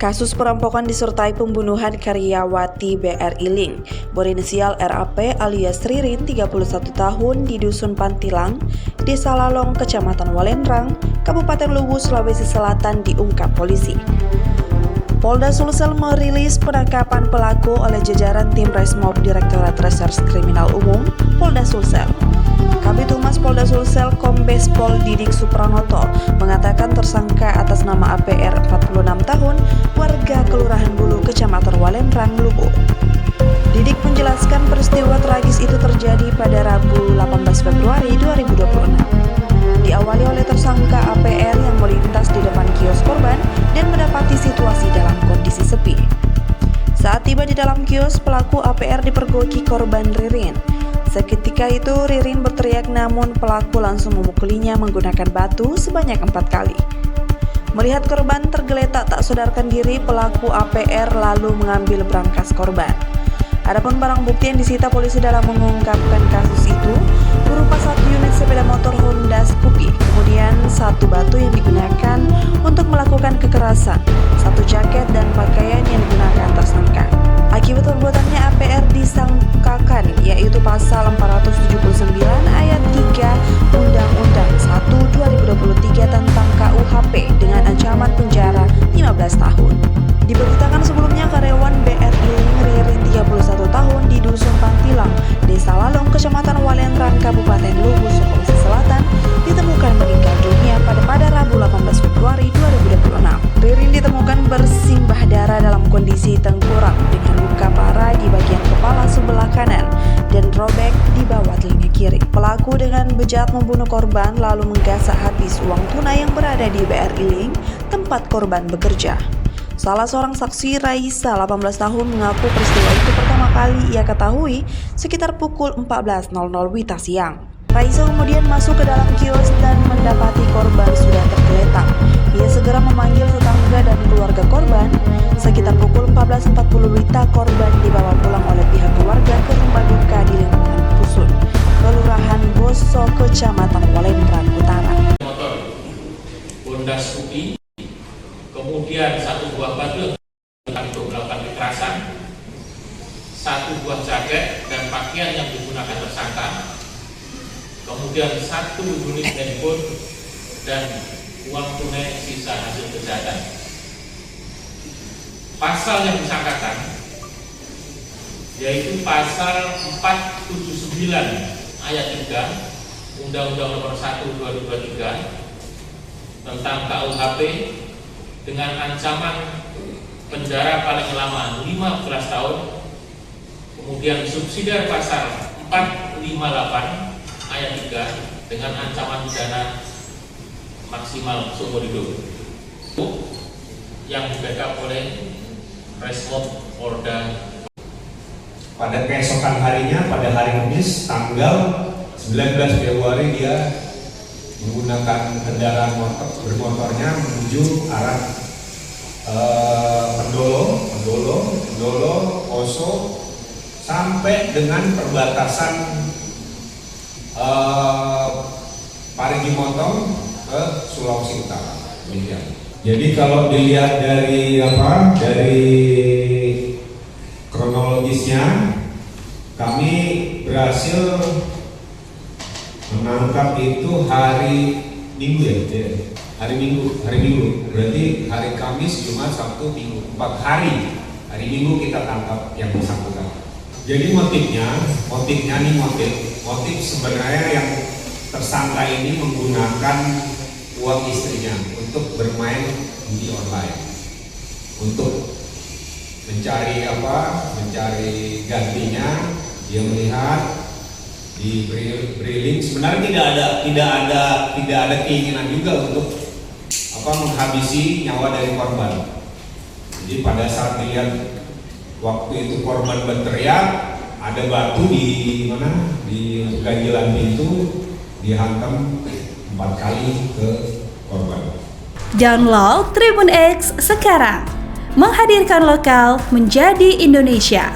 Kasus perampokan disertai pembunuhan karyawati BRI Link berinisial RAP alias Ririn 31 tahun di Dusun Pantilang, Desa Lalong, Kecamatan Walendrang, Kabupaten Luwu, Sulawesi Selatan diungkap polisi. Polda Sulsel merilis penangkapan pelaku oleh jajaran tim Resmob Direktorat Reserse Kriminal Umum Polda Sulsel. Kabid Humas Polda Sulsel Kombes Pol Didik Supranoto mengatakan tersangka atas nama APR 46 tahun, warga Kelurahan Bulu, Kecamatan Walendrang, Luwu. Didik menjelaskan peristiwa tragis itu terjadi pada Rabu 18 Februari 2026. Diawali oleh tersangka APR yang melintas di depan kios korban dan mendapati situasi dalam kondisi sepi. Saat tiba di dalam kios, pelaku APR dipergoki korban Ririn. Seketika itu Ririn berteriak, namun pelaku langsung memukulinya menggunakan batu sebanyak 4 kali. Melihat korban tergeletak tak sadarkan diri, pelaku APR lalu mengambil berangkas korban. Adapun barang bukti yang disita polisi dalam mengungkapkan kasus itu berupa 1 unit sepeda motor Honda Scoopy, kemudian 1 batu yang digunakan untuk melakukan kekerasan, 1 jaket dan pakaian yang digunakan tersangka. Akibat perbuatannya APR disangkakan yaitu pasal 479 ayat 3 Undang-Undang 1 2023 tentang KUHP dengan ancaman penjara 15 tahun. Diberitakan sebelumnya karyawan BRI Ririn 31 tahun di Dusun Pantilang, Desa Lalong, Kecamatan Walendrang, Kabupaten Luwu, Sulawesi Selatan ditemukan meninggal dunia pada Rabu 18 Februari 2026. Ririn ditemukan bersimbah darah dalam kondisi tengkurap dengan luka parah di bagian kepala sebelah kanan dan robek di bawah telinga kiri. Pelaku dengan bejat membunuh korban lalu menggasak habis uang tunai yang berada di BRI Link tempat korban bekerja. Salah seorang saksi, Raisa, 18 tahun, mengaku peristiwa itu pertama kali ia ketahui sekitar pukul 14.00 WITA siang. Raisa kemudian masuk ke dalam kios dan mendapati korban sudah tergeletak. Ia segera memanggil tetangga dan keluarga korban. Sekitar pukul 14.40 WITA, korban dibawa pulang oleh pihak keluarga ke rumah duka di lingkungan Pusun, Kelurahan Boso, Kecamatan Walendrang Utara. Motor Honda Scoopy, kemudian 1 buah batu untuk melakukan kekerasan, 1 buah jaket dan pakaian yang digunakan tersangka, kemudian 1 unit handphone dan uang tunai sisa hasil kejahatan. Pasal yang disangkakan yaitu pasal 479 ayat 3 Undang-Undang Nomor 1 2023 tentang KUHP dengan ancaman penjara paling lama 15 tahun, kemudian subsidiar pasal 458 ayat 3 dengan ancaman pidana maksimal seumur hidup yang di-backup oleh Resmob Polda. Pada keesokan harinya, pada hari Kamis tanggal 19 Februari dia menggunakan kendaraan bermotornya menuju arah Pendolo, Poso sampai dengan perbatasan Parigi Motong ke Sulawesi Utara. Jadi kalau dilihat dari kronologisnya, kami berhasil menangkap itu hari Minggu ya, hari Minggu. Berarti hari Kamis, Jumat, Sabtu, Minggu, 4 hari. Hari Minggu kita tangkap yang bersangkutan. Jadi motif sebenarnya yang tersangka ini menggunakan uang istrinya untuk bermain judi online, untuk mencari gantinya. Dia melihat di BRI sebenarnya tidak ada keinginan juga untuk menghabisi nyawa dari korban. Jadi pada saat dilihat waktu itu korban berteriak, ada batu di ganjilan pintu, dihantam 4 kali ke korban. Download Tribun X sekarang, menghadirkan lokal menjadi Indonesia.